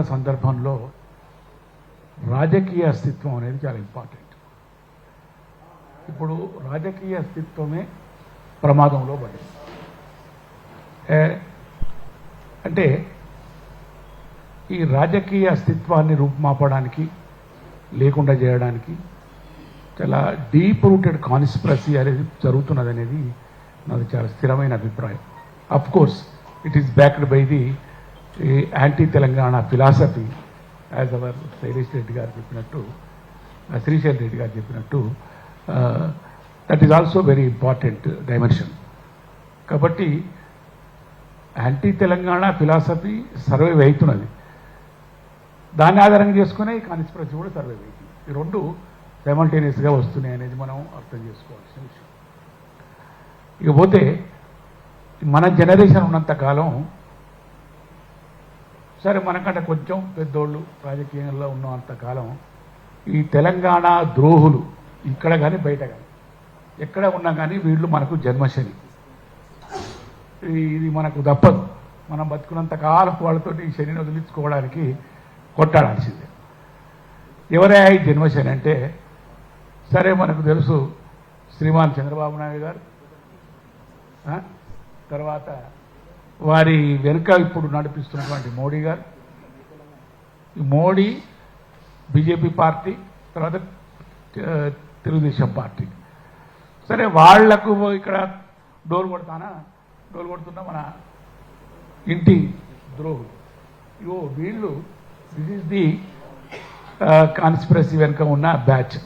సందర్భంలో రాజకీయ అస్తిత్వం అనేది చాలా ఇంపార్టెంట్. ఇప్పుడు రాజకీయ అస్తిత్వమే ప్రమాదంలో పడింది. అంటే ఈ రాజకీయ అస్తిత్వాన్ని రూపుమాపడానికి లేకుండా చేయడానికి చాలా డీప్ రూటెడ్ కాన్స్పిరసీ అనేది జరుగుతున్నది అనేది నాది చాలా స్థిరమైన అభిప్రాయం. Of course it is backed by the anti Telangana philosophy as our Srishail Reddy గారు చెప్పినట్టు that is also very important dimension. కాబట్టి యాంటీ తెలంగాణ ఫిలాసఫీ సర్వైవ్ అవుతున్నది, దాన్ని ఆధారంగా చేసుకునే ఈ కాన్స్పిరసీ కూడా సర్వైవ్ అవుతుంది. ఈ రెండు సైమల్టేనియస్గా వస్తున్నాయి అనేది మనం అర్థం చేసుకోవాల్సిన విషయం. ఇకపోతే మన జనరేషన్ ఉన్నంతకాలం సరే, మనకంటే కొంచెం పెద్దోళ్ళు రాజకీయంలో ఉన్నంతకాలం ఈ తెలంగాణ ద్రోహులు ఇక్కడ కానీ బయట కానీ ఎక్కడ ఉన్నా కానీ వీళ్ళు మనకు జన్మశని, ఇది మనకు తప్పదు. మనం బతుకున్నంత కాలం వాళ్ళతోటి ఈ శనిని వదిలించుకోవడానికి కొట్టాడాల్సిందే. ఎవరే ఈ జన్మశని అంటే, సరే మనకు తెలుసు శ్రీమాన్ చంద్రబాబు నాయుడు గారు, తర్వాత వారి వెనుక ఇప్పుడు నడిపిస్తున్నటువంటి మోడీ గారు, మోడీ బీజేపీ పార్టీ, తర్వాత తెలుగుదేశం పార్టీ. సరే, వాళ్లకు ఇక్కడ డోలు కొడుతున్న మన ఇంటి ద్రోహులు, వీళ్ళు దిస్ ఈజ్ ది కాన్స్పిరసీ వెనుక ఉన్న బ్యాచ్.